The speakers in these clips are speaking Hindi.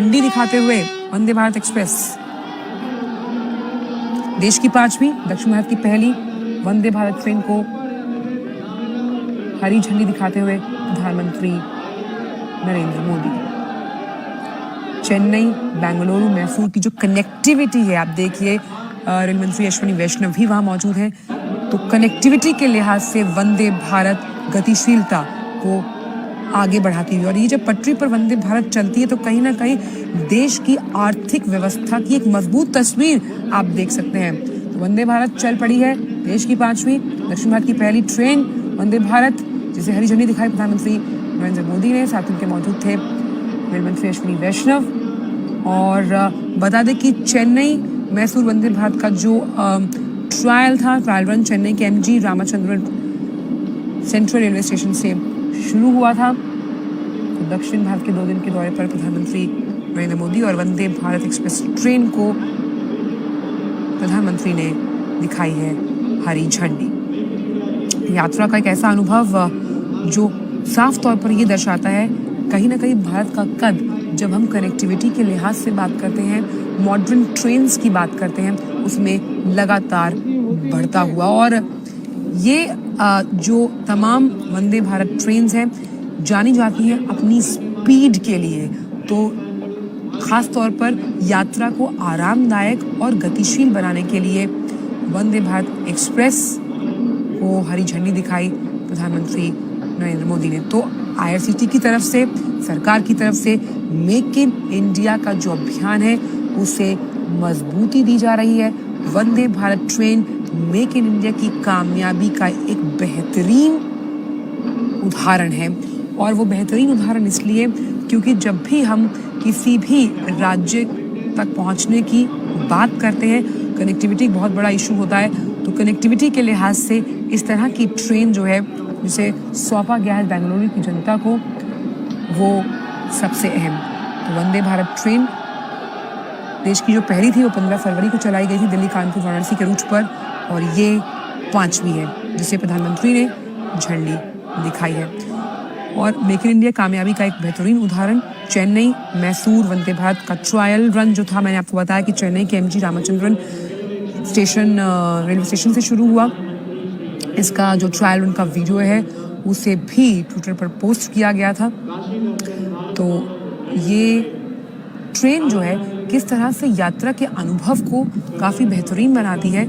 झंडी दिखाते हुए वंदे भारत एक्सप्रेस, देश की 5वीं, दक्षिण भारत की पहली वंदे भारत ट्रेन को हरी झंडी दिखाते हुए प्रधानमंत्री नरेंद्र मोदी। चेन्नई, बेंगलुरु, मैसूर की जो कनेक्टिविटी है, आप देखिए रेल मंत्री अश्विनी वैष्णव भी वहां मौजूद हैं। तो कनेक्टिविटी के लिहाज से वंदे भारत गतिशीलता को आगे बढ़ाती हुई, और ये जब पटरी पर वंदे भारत चलती है तो कहीं ना कहीं देश की आर्थिक व्यवस्था की एक मजबूत तस्वीर आप देख सकते हैं। तो वंदे भारत चल पड़ी है, देश की 5वीं, दक्षिण भारत की पहली ट्रेन वंदे भारत, जिसे हरी झंडी दिखाई प्रधानमंत्री नरेंद्र मोदी ने। साथ उनके मौजूद थे रेल मंत्री अश्विनी वैष्णव। और बता दें कि चेन्नई मैसूर वंदे भारत का जो ट्रायल रन चेन्नई के MG Ramachandran central railway station से शुरू हुआ था। तो दक्षिण भारत के 2 दिन के दौरे पर प्रधानमंत्री नरेंद्र मोदी और वंदे भारत एक्सप्रेस ट्रेन को प्रधानमंत्री ने दिखाई है हरी झंडी। यात्रा का एक ऐसा अनुभव जो साफ तौर पर यह दर्शाता है कहीं ना कहीं भारत का कद, जब हम कनेक्टिविटी के लिहाज से बात करते हैं, मॉडर्न ट्रेन्स की बात करते हैं, उसमें लगातार बढ़ता हुआ। और ये जो तमाम वंदे भारत ट्रेन्स हैं जानी जाती हैं अपनी स्पीड के लिए। तो खास तौर पर यात्रा को आरामदायक और गतिशील बनाने के लिए वंदे भारत एक्सप्रेस को हरी झंडी दिखाई प्रधानमंत्री नरेंद्र मोदी ने। तो आईआरसीटी की तरफ से, सरकार की तरफ से मेक इन इंडिया का जो अभियान है उसे मजबूती दी जा रही है। Vande Bharat train make in India की कामयाबी का एक बेहतरीन उदाहरण है। और वो बेहतरीन उदाहरण इसलिए क्योंकि जब भी हम किसी भी राज्य तक पहुंचने की बात करते हैं, कनेक्टिविटी बहुत बड़ा इशू होता है। तो कनेक्टिविटी के लिहाज से इस तरह की ट्रेन जो है जिसे सौंपा गया है बेंगलुरु की जनता को, वो सबसे अहम। तो वंदे भारत ट्रेन देश की जो पहली थी वो 15 फरवरी को चलाई गई थी दिल्ली कानपुर वाराणसी के रूट पर, और ये 5वीं है जिसे प्रधानमंत्री ने झंडी दिखाई है। और मेक इन इंडिया कामयाबी का एक बेहतरीन उदाहरण चेन्नई मैसूर वंदे भारत का ट्रायल रन जो था, मैंने आपको बताया कि चेन्नई के MG Ramachandran station railway station से शुरू हुआ। इसका जो ट्रायल रन का वीडियो है उसे भी ट्विटर पर पोस्ट किया गया था। तो ये ट्रेन जो है किस तरह से यात्रा के अनुभव को काफ़ी बेहतरीन बनाती है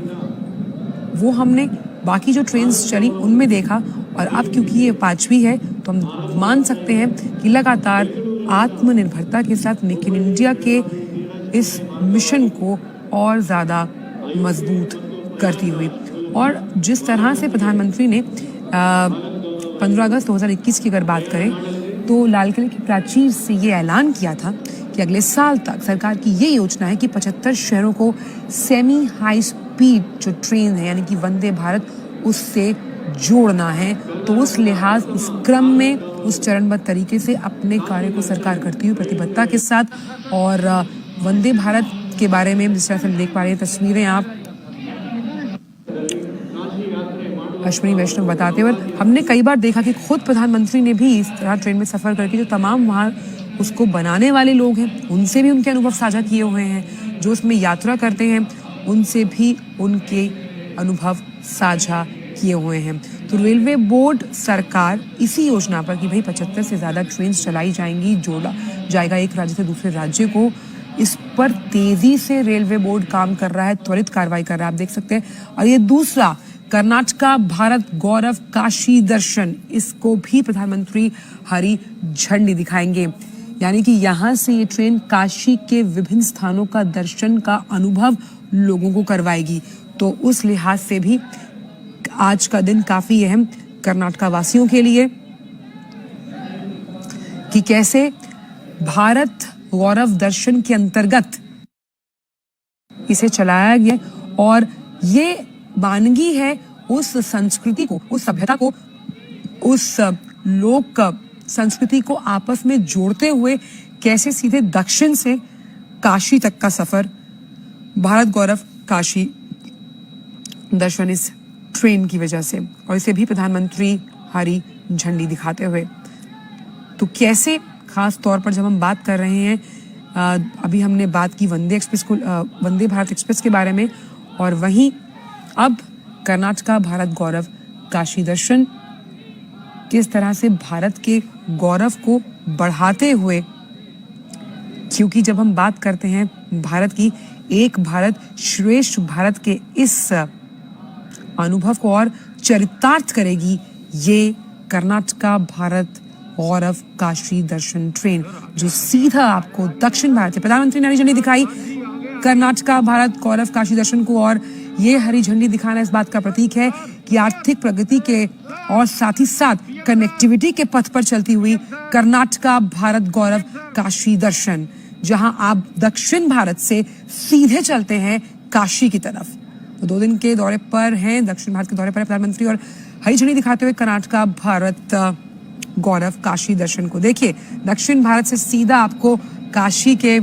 वो हमने बाकी जो ट्रेन्स चली उनमें देखा। और अब क्योंकि ये 5वीं है तो हम मान सकते हैं कि लगातार आत्मनिर्भरता के साथ मेक इन इंडिया के इस मिशन को और ज़्यादा मजबूत करती हुई। और जिस तरह से प्रधानमंत्री ने 15 अगस्त 2021 की अगर बात करें तो लाल किले की प्राचीर से ये ऐलान किया था कि अगले साल तक सरकार की ये योजना है कि 75 शहरों को सेमी हाई स्पीड जो ट्रेन है यानी कि वंदे भारत उससे जोड़ना है। तो उस लिहाज, उस क्रम में, उस चरणबद्ध तरीके से अपने कार्य को सरकार करती हुई प्रतिबद्धता के साथ। और वंदे भारत के बारे में जिस तरह से हम देख पा रहे हैं तस्वीरें, आप अश्विनी वैष्णव बताते हुए, हमने कई बार देखा कि खुद प्रधानमंत्री ने भी इस तरह ट्रेन में सफर करके जो तमाम वहाँ उसको बनाने वाले लोग हैं उनसे भी उनके अनुभव साझा किए हुए हैं, जो उसमें यात्रा करते हैं उनसे भी उनके अनुभव साझा किए हुए हैं। तो रेलवे बोर्ड सरकार इसी योजना पर कि भाई 75 से ज़्यादा ट्रेन चलाई जाएंगी, जोड़ा जाएगा एक राज्य से दूसरे राज्य को, इस पर तेजी से रेलवे बोर्ड काम कर रहा है, त्वरित कार्रवाई कर रहा है, आप देख सकते हैं। और ये दूसरा कर्नाटका भारत गौरव काशी दर्शन, इसको भी प्रधानमंत्री हरी झंडी दिखाएंगे। यानी कि यहाँ से ये ट्रेन काशी के विभिन्न स्थानों का दर्शन का अनुभव लोगों को करवाएगी। तो उस लिहाज से भी आज का दिन काफी अहम कर्नाटका वासियों के लिए कि कैसे भारत गौरव दर्शन के अंतर्गत इसे चलाया गया और ये वानगी है उस संस्कृति को, उस सभ्यता को, उस लोक संस्कृति को आपस में जोड़ते हुए कैसे सीधे दक्षिण से काशी तक का सफर, भारत गौरव काशी दर्शन इस ट्रेन की वजह से, और इसे भी प्रधानमंत्री हरी झंडी दिखाते हुए। तो कैसे खास तौर पर जब हम बात कर रहे हैं अभी हमने बात की वंदे भारत एक्सप्रेस के बारे में, और वहीं अब कर्नाटका भारत गौरव काशी दर्शन किस तरह से भारत के गौरव को बढ़ाते हुए, क्योंकि जब हम बात करते हैं भारत की, एक भारत श्रेष्ठ भारत के इस अनुभव को और चरितार्थ करेगी ये कर्नाटका भारत गौरव काशी दर्शन ट्रेन, जो सीधा आपको दक्षिण भारत से, प्रधानमंत्री ने हरी झंडी दिखाई कर्नाटका भारत गौरव काशी दर्शन को, और ये हरी झंडी दिखाना इस बात का प्रतीक है कि आर्थिक प्रगति के और साथ ही साथ कनेक्टिविटी के पथ पर चलती हुई कर्नाटका भारत गौरव काशी दर्शन, जहां आप दक्षिण भारत से सीधे चलते हैं काशी की तरफ। तो 2 दिन के दौरे पर हैं, दक्षिण भारत के दौरे पर है प्रधानमंत्री, और हरी झंडी दिखाते हुए कर्नाटका भारत गौरव काशी दर्शन को। देखिए, दक्षिण भारत से सीधा आपको काशी के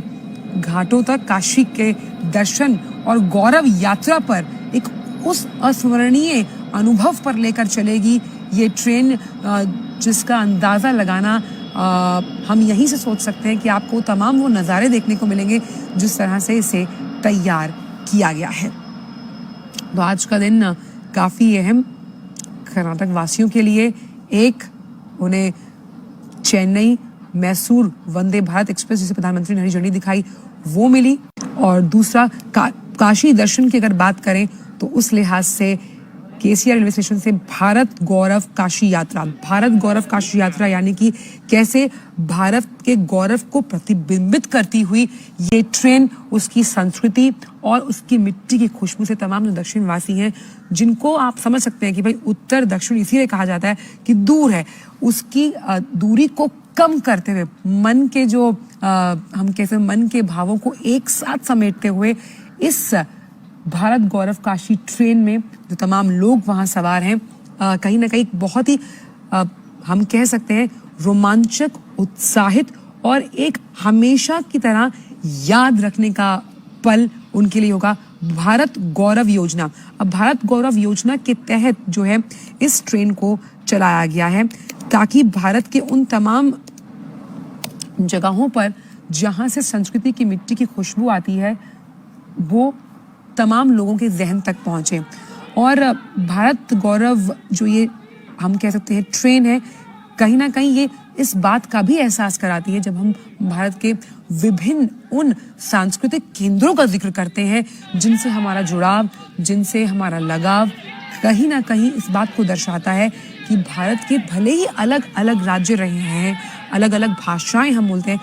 घाटों तक, काशी के दर्शन और गौरव यात्रा पर एक उस अस्मरणीय अनुभव पर लेकर चलेगी ये ट्रेन, जिसका अंदाजा लगाना हम यहीं से सोच सकते हैं कि आपको तमाम वो नज़ारे देखने को मिलेंगे जिस तरह से इसे तैयार किया गया है। तो आज का दिन काफ़ी अहम कर्नाटक वासियों के लिए, एक उन्हें चेन्नई मैसूर वंदे भारत एक्सप्रेस, जिसे प्रधानमंत्री ने हरी झंडी दिखाई, वो मिली, और दूसरा काशी दर्शन की अगर बात करें तो उस लिहाज से केसीआर रेलवे स्टेशन से भारत गौरव काशी यात्रा, भारत गौरव काशी यात्रा यानी कि कैसे भारत के गौरव को प्रतिबिंबित करती हुई ये ट्रेन उसकी संस्कृति और उसकी मिट्टी की खुशबू से तमाम जो दक्षिणवासी हैं, जिनको आप समझ सकते हैं कि भाई उत्तर दक्षिण इसीलिए कहा जाता है कि दूर है, उसकी दूरी को कम करते हुए मन के जो हम कैसे मन के भावों को एक साथ समेटते हुए इस भारत गौरव काशी ट्रेन में जो तमाम लोग वहां सवार हैं, कहीं ना कहीं बहुत ही हम कह सकते हैं रोमांचक, उत्साहित और एक हमेशा की तरह याद रखने का पल उनके लिए होगा। भारत गौरव योजना, अब भारत गौरव योजना के तहत जो है इस ट्रेन को चलाया गया है ताकि भारत के उन तमाम जगहों पर जहां से संस्कृति की मिट्टी की खुशबू आती है वो तमाम लोगों के जहन तक पहुंचे। और भारत गौरव जो ये हम कह सकते हैं ट्रेन है, कहीं ना कहीं ये इस बात का भी एहसास कराती है जब हम भारत के विभिन्न उन सांस्कृतिक केंद्रों का जिक्र करते हैं जिनसे हमारा जुड़ाव, जिनसे हमारा लगाव कहीं ना कहीं इस बात को दर्शाता है कि भारत के भले ही अलग अलग राज्य रहे हैं, अलग अलग भाषाएं हम बोलते हैं,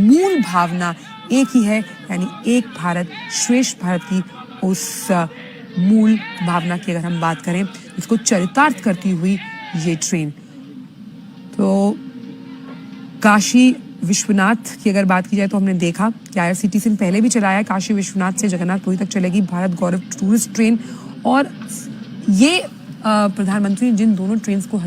मूल भावना एक ही है, यानी एक भारत श्रेष्ठ भारत की उस मूल भावना की अगर हम बात करें, इसको चरितार्थ करती हुई ये ट्रेन। तो काशी विश्वनाथ की अगर बात की जाए तो हमने देखा कि IRCTC ने पहले भी चलाया है, काशी विश्वनाथ से जगन्नाथपुरी तक चलेगी भारत गौरव टूरिस्ट ट्रेन। और ये प्रधानमंत्री जिन दोनों ट्रेन को